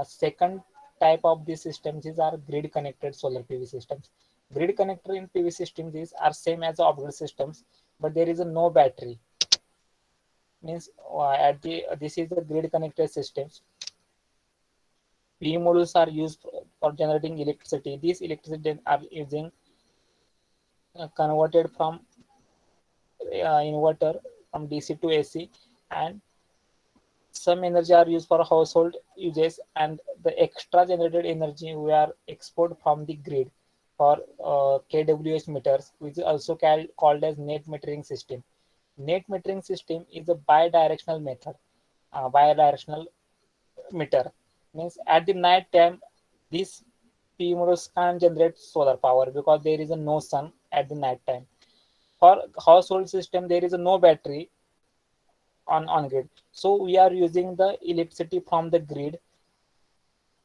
Second type of these systems is our grid connected solar PV systems. Grid connector in PV systems are same as off-grid systems, but there is no battery. Means this is the grid connected systems. PV modules are used for generating electricity. These electricity are using converted from inverter from DC to AC, and some energy are used for household uses, and the extra generated energy we are export from the grid for kWh meters, which is also called as net metering system. Net metering system is a bidirectional method. Bidirectional meter means at the night time these PV modules can't generate solar power because there is no sun at the night time. For household system there is no battery on grid, so we are using the electricity from the grid,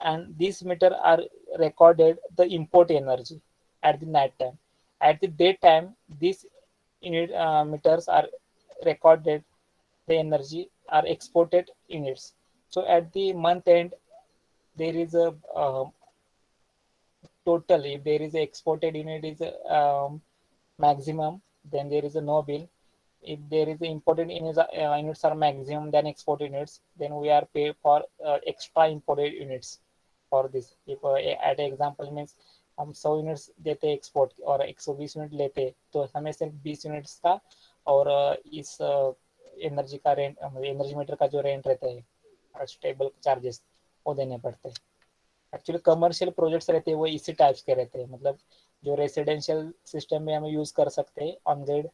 and these meter are recorded the import energy at the night time. At the daytime these unit meters are recorded the energy are exported units. So at the month end there is a total, if there is a exported unit is maximum, then there is a no bill. If there is imported units are maximum than export units, then we are paid for extra imported units for this. If at example means हम 100 units देते export और 120 unit लेते, तो हमें सिर्फ 20 units का और इस एनर्जी का रेंट एनर्जी मीटर का जो रेंट रहता है स्टेबल चार्जेस वो देने पड़ते हैं. एक्चुअली कमर्शियल प्रोजेक्ट्स रहते हैं वो इसी टाइप्स के रहते हैं, मतलब जो रेसिडेंशियल सिस्टम में हम यूज़ कर सकते हैं ऑन ग्रिड,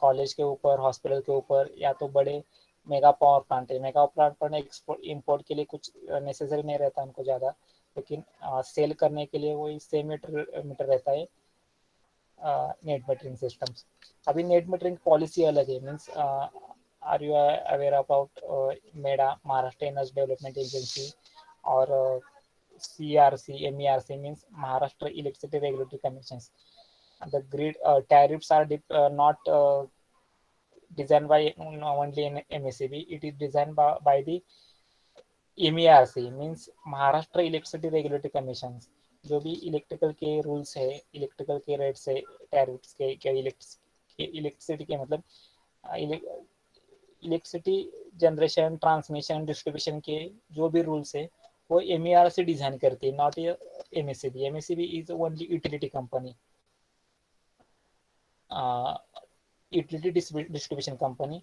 कॉलेज के ऊपर, हॉस्पिटल के ऊपर, या तो बड़े मेगा पावर प्लांट है। Mega power plant export import के लिए कुछ नेसेसरी नहीं रहता उनको ज़्यादा, लेकिन सेल करने के लिए वही सेम मीटर रहता है नेट मीटरिंग सिस्टम्स। अभी नेट मीटरिंग पॉलिसी अलग है, means are you aware about MEDA, Maharashtra energy development agency, और CRC, MERC means Maharashtra Electricity Regulatory Commissions. The grid tariffs are not designed by only in MSEB. It is designed by the MERC, means Maharashtra Electricity Regulatory Commissions. जो भी electrical के rules है, electrical के rates है, tariffs के, क्या electricity के मतलब इलेक्ट्रिसिटी जनरेशन, ट्रांसमिशन, डिस्ट्रीब्यूशन के जो भी रूल्स है वो MERC डिजाइन करती है, not MSEB. MSEB is only utility company, utility distribution company.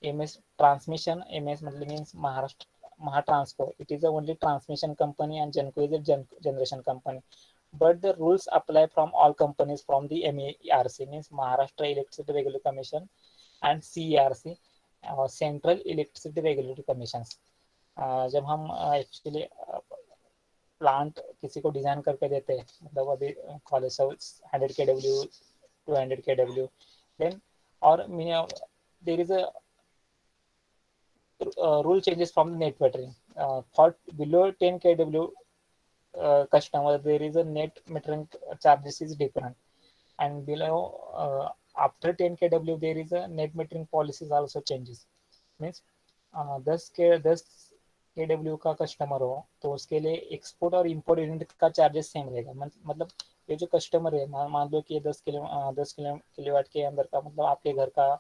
MS transmission, MS मतलब means Maharashtra Mahatransco, it is a only transmission company, and Genco is a generation company. But the rules apply from all companies from the MERC, means Maharashtra Electricity Regulatory Commission, and CERC, Central Electricity Regulatory Commissions. जब हम actually plant किसी को design करके देते हैं, मतलब अभी college 100 kW, 200 kW, then और there is a rule changes from the net metering. For below 10 kW customer, there is a net metering charges is different, and below after 10 kW there is a net metering policies also changes. Means 10 kW का customer हो तो उसके लिए export और import unit का charges same रहेगा. मतलब ये जो कस्टमर है, मान लो कि 10 किलोवाट के अंदर का, मतलब आपके घर का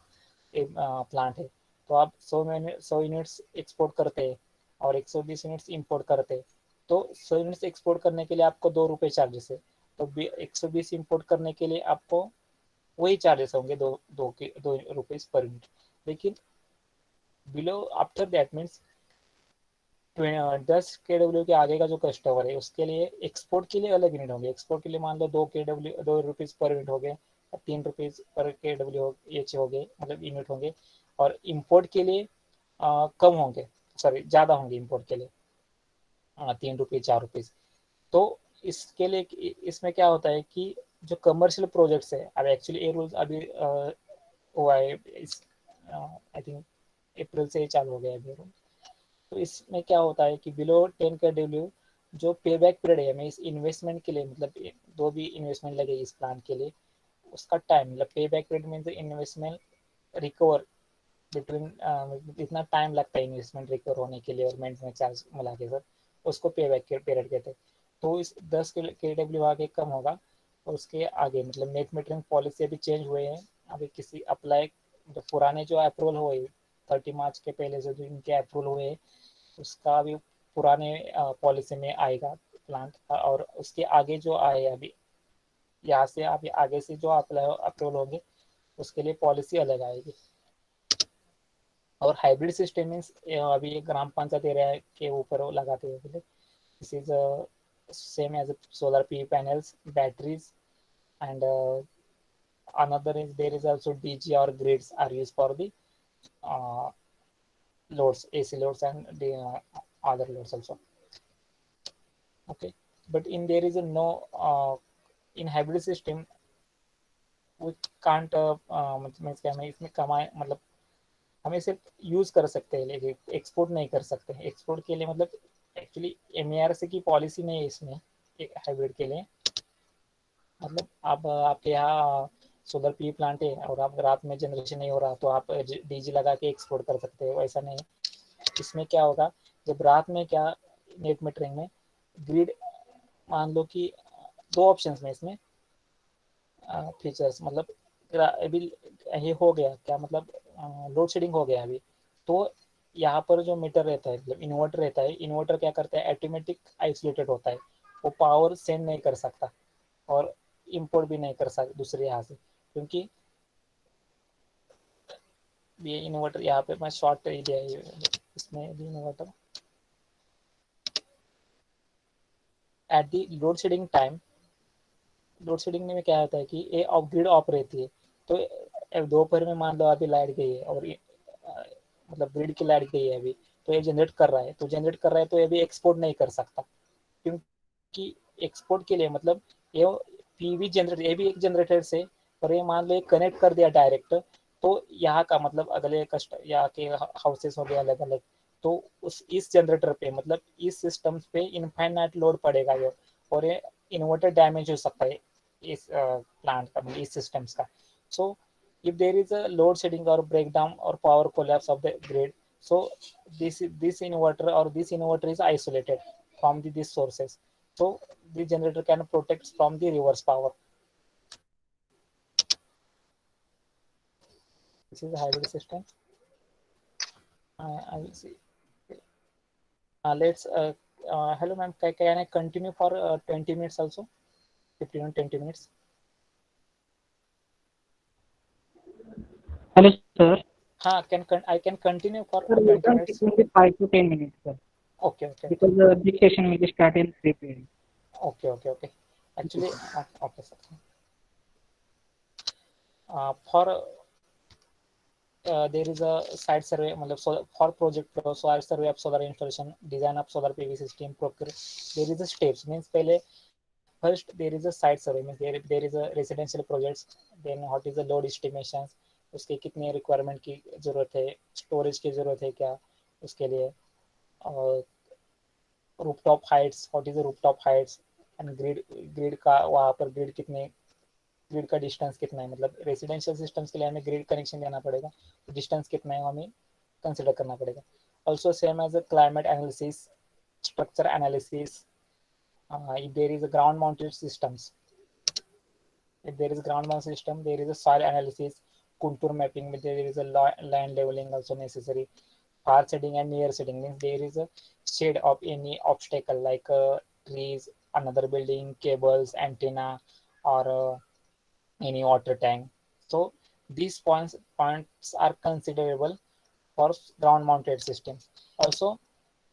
एक प्लांट है, तो आप 100 यूनिट्स एक्सपोर्ट करते हैं और 120 यूनिट्स इंपोर्ट करते हैं, तो 100 यूनिट्स एक्सपोर्ट करने के लिए आपको 2 रुपये चार्जेस है, तो 120 इंपोर्ट करने के लिए आपको वही चार्जेस होंगे, दो रुपये पर यूनिट. लेकिन below after that means 10 kW के आगे का जो कस्टमर है उसके लिए एक्सपोर्ट के लिए अलग यूनिट होंगे. एक्सपोर्ट के लिए मान लो 2 रुपीज़ पर यूनिट हो गए, 3 रुपीज़ पर kW एच हो गए, मतलब यूनिट होंगे. और इंपोर्ट के लिए कम होंगे, सॉरी ज़्यादा होंगे इंपोर्ट के लिए, 3 रुपये 4 रुपीज़. तो इसके लिए इसमें क्या होता है कि जो कमर्शियल प्रोजेक्ट्स है, अब एक्चुअली ये रूल्स अभी हुआ है, आई थिंक अप्रैल से चालू हो गया है. तो इसमें क्या होता है कि बिलो 10 kW जो पे बैक पीरियड है, मैं इस इन्वेस्टमेंट के लिए, मतलब जो भी इन्वेस्टमेंट लगे इस प्लान के लिए, उसका टाइम, मतलब पे back period means investment recover between, इतना टाइम लगता है इन्वेस्टमेंट रिकवर होने के लिए और मेंटेनेंस चार्ज मिला के सर, उसको पे बैक पीरियड कहते हैं. तो इस 10 kW आगे कम होगा, और उसके आगे मतलब नेट मीटरिंग पॉलिसी अभी चेंज हुए हैं. अभी किसी अप्लाई, तो पुराने जो अप्रूवल हुए 30 मार्च के पहले से जो इनके अप्रूवल हुए, उसका भी पुराने पॉलिसी में आएगा प्लांट, और उसके आगे जो आए अभी यहाँ से अभी आगे से जो अप्रूवल होंगे उसके लिए पॉलिसी अलग आएगी. और हाइब्रिड सिस्टम मीन्स अभी ग्राम पंचायत एरिया के ऊपर लगाते हैं. This is same as solar PV panels, batteries, and another is there is also DG or grids are used for the loads, AC loads, and the other loads also. Okay, but in there is a no in hybrid system we can't means क्या मैं इसमें कमाए, मतलब हमें सिर्फ use कर सकते हैं लेकिन एक्सपोर्ट नहीं कर सकते. एक्सपोर्ट के लिए मतलब एक्चुअली MERC की पॉलिसी नहीं है इसमें हाइब्रिड के लिए. मतलब आपके यहाँ सोलर PV प्लांट है और आप रात में जनरेशन नहीं हो रहा तो आप DG लगा के एक्सपोर्ट कर सकते हो, ऐसा नहीं. इसमें क्या होगा, जब रात में क्या नेट मीटरिंग में ग्रिड, मान लो कि 2 ऑप्शंस में इसमें फीचर्स, मतलब अभी ये हो गया क्या, मतलब लोड शेडिंग हो गया अभी, तो यहाँ पर जो मीटर रहता है, मतलब इन्वर्टर रहता है, इन्वर्टर क्या करता है, ऑटोमेटिक आइसोलेटेड होता है, वो पावर सेंड नहीं कर सकता और इंपोर्ट भी नहीं कर सकता दूसरे यहाँ से, क्योंकि ये इन्वर्टर यहाँ पे मैं शॉर्ट दिया है इसमें भी inverter at the load shedding time, load shedding में क्या होता है कि ये ग्रिड ऑफ रहती है, तो दोपहर में मान लो अभी लाइट गई है और मतलब ग्रिड की लाइट गई है अभी, तो ये जनरेट कर रहा है, तो जनरेट कर रहा है तो ये भी एक्सपोर्ट नहीं कर सकता, क्योंकि एक्सपोर्ट के लिए मतलब ये पीवी जनरेटर, ये भी एक जनरेटर से, और ये मान लो ये कनेक्ट कर दिया डायरेक्ट, तो यहाँ का मतलब अगले कस्ट यहाँ के हाउसेस हो गए अलग अलग, तो उस इस जनरेटर पे मतलब इस सिस्टम पे इनफाइनाइट लोड पड़ेगा ये, और ये इन्वर्टर डैमेज हो सकता है इस प्लांट का, मतलब इस सिस्टम्स का. सो if there is a load shedding or breakdown or power collapse of the grid, so this inverter or this inverter is isolated from these sources, so the generator can protect from the reverse power. This is a hybrid system. I will see. Let's hello ma'am, can I continue for 20 minutes also, 15 or 20 minutes? Hello, sir. I can continue for Sir, 20 you can minutes. take only 5 to 10 minutes, sir. Okay. Because this session will start in 3 p.m. Okay. Actually, okay, sir. For there is a site survey, so for project soil survey of solar installation, design of solar PV system, procure. There is a steps, means पहले first there is a site survey, means there is a residential projects, then what is the load estimations, उसके कितने requirement की जरूरत है, storage की जरूरत है क्या उसके लिए, और rooftop heights, what is the rooftop heights, and grid का वहाँ पर grid कितने, ग्रिड का डिस्टेंस कितना है, मतलब रेसिडेंशियल सिस्टम्स के लिए हमें ग्रिड कनेक्शन देना पड़ेगा, तो डिस्टेंस कितना है हमें कंसिडर करना पड़ेगा. Also same as a climate analysis, structure analysis, if there is a ground mounted systems, if there is ground mounted system, there is a soil analysis, contour mapping, there is a land leveling also necessary, far shading and near shading, means there is a shade of any obstacle like trees, another building, cables, antenna, or any water tank. So these points are considerable for ground mounted system. Also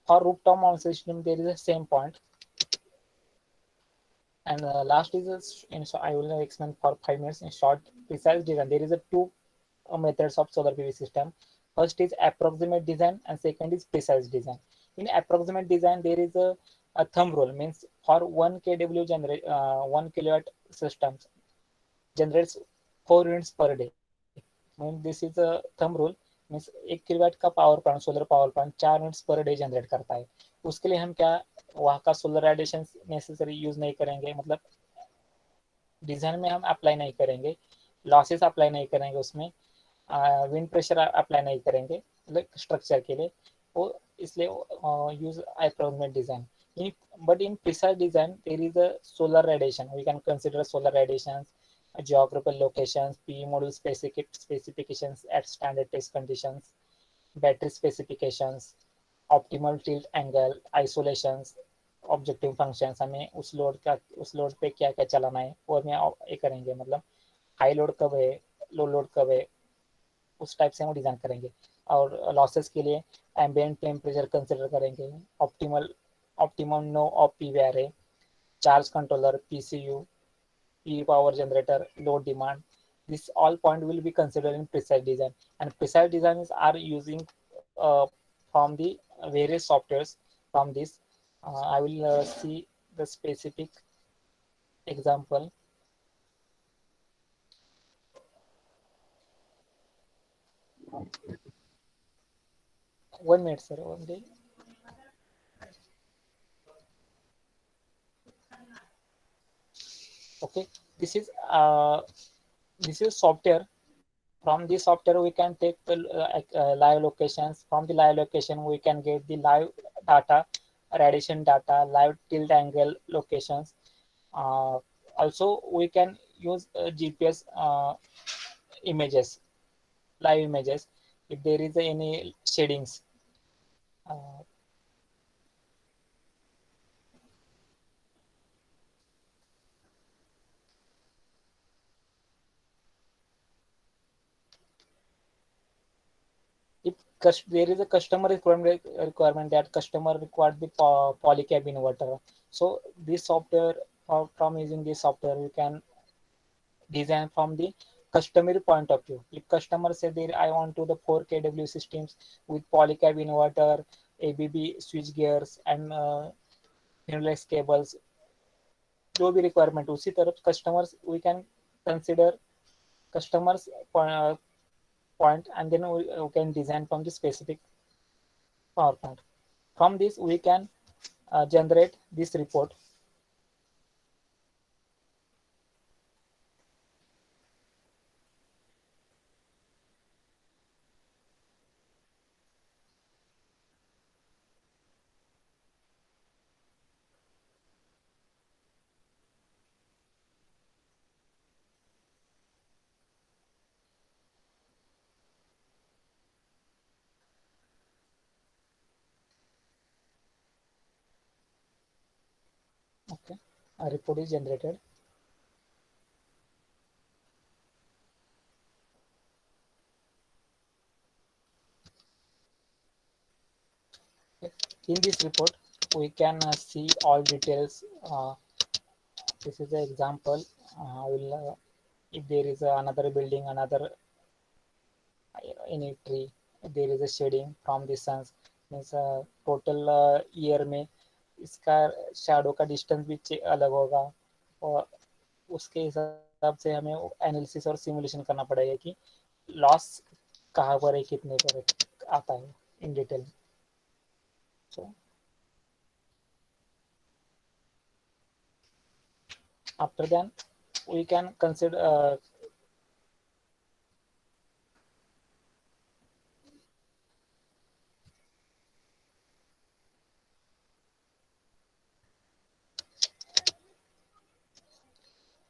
for rooftop mounted system there is the same point. And last is so I will explain for 5 minutes in short. Precise design, there is a two methods of solar PV system. First is approximate design and second is precise design. In approximate design there is a thumb rule, means for 1 kW 1 kilowatt systems generates 4 units per day. Means this is a thumb rule, means 1 kilowatt का power plant, solar power plant 4 units per day generate करता है. उसके लिए हम क्या वहाँ का solar radiation necessary use नहीं करेंगे, मतलब डिजाइन में हम अप्लाई नहीं करेंगे, लॉसेस अप्लाई नहीं करेंगे, उसमें विंड प्रेशर अप्लाई नहीं करेंगे, मतलब स्ट्रक्चर के लिए वो, इसलिए use approximate design. But in precise design there is a solar radiation, we can consider solar radiations, geographical locations, PV module specifications at standard test conditions, battery specifications, optimal tilt angle, isolations, objective functions, हमें उस load पे क्या क्या चलाना है वो हमें ये करेंगे, मतलब हाई लोड कब है, लो लोड कब है, उस टाइप से हम डिज़ाइन करेंगे. और लॉसेस के लिए एम्बिएंट टेम्परेचर कंसिडर करेंगे, optimum no of PV array, charge controller, PCU, PV power generator, load demand. This all point will be considered in precise design, and precise designs are using from the various softwares. From this, I will see the specific example. One minute, sir. One day. Okay, this is software. From this software we can take the live locations. From the live location we can get the live data, radiation data, live tilt angle locations. Also we can use GPS images, live images, if there is any shadings. uh, if there is a customer requirement that customer required the polycab inverter. So this software, from using this software, we can design from the customer point of view. If customer say there, I want to the 4 kW systems with polycab inverter, ABB switch gears and thin-less cables, जो भी requirement उसी तरफ customers we can consider customers point and then we can design from the specific power plant. From this we can generate this report. Okay, a report is generated. In this report, we can see all details. This is an example. I will, if there is another building, another any tree, there is a shading from the sun. Means total year में इसका shadow का distance भी अलग होगा और उसके हिसाब से हमें एनालिसिस और सिमुलेशन करना पड़ेगा कि लॉस कहाँ पर है कितने पर आता है in detail. So after that we can consider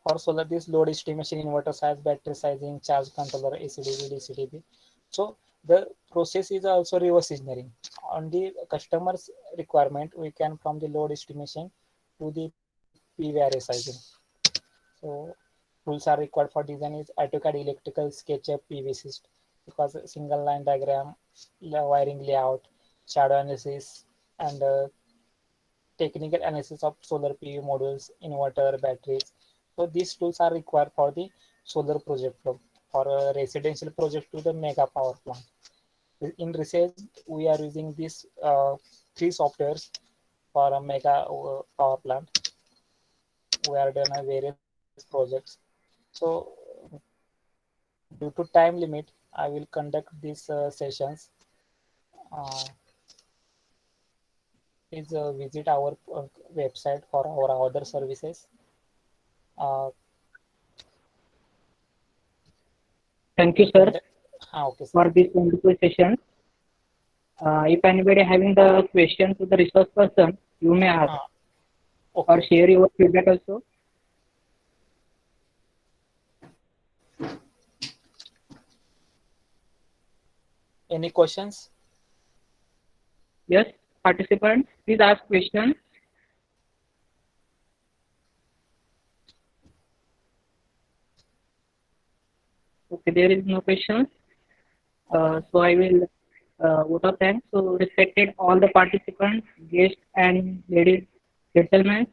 for solar this load estimation inverter size, battery sizing, charge controller, ACDB, DCDB. So the process is also reverse engineering. On the customer's requirement, we can from the load estimation to the PV array sizing. So tools are required for design is AutoCAD electrical SketchUp PV system because single line diagram, wiring layout, shadow analysis, and technical analysis of solar PV modules, inverter, batteries. So these tools are required for the solar project flow, for a residential project to the mega power plant. In research, we are using these 3 softwares for a mega power plant. We are done various projects. So due to time limit, I will conduct these sessions. Please visit our website for our other services. Thank you, sir, Okay, sir. for this wonderful session. If anybody having the question to the resource person, you may ask Okay. or share your feedback also. Any questions? Yes, participants, please ask questions. Okay, there is no questions. So I will vote of thanks. So respected all the participants, guests and ladies, gentlemen,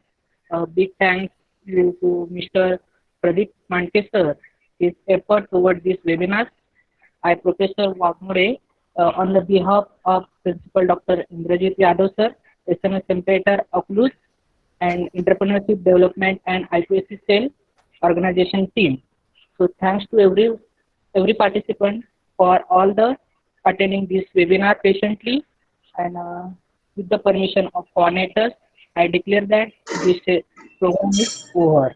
big thanks to Mr. Pradeep Manke sir, his effort towards this webinar. I, Professor Wagmore, on the behalf of Principal Dr. Indrajit Yadav sir, SMS Temperature Oculus and Entrepreneurship Development and IPSC Cell organization team. So thanks to every participant for all the attending this webinar patiently, and with the permission of coordinators, I declare that this program is over.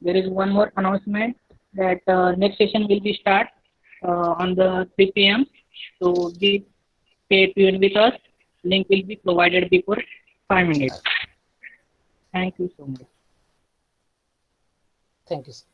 There is one more announcement that next session will be start on the 3 p.m. So be stay tuned with us. Link will be provided before 5 minutes. Thank you so much. Thank you, sir.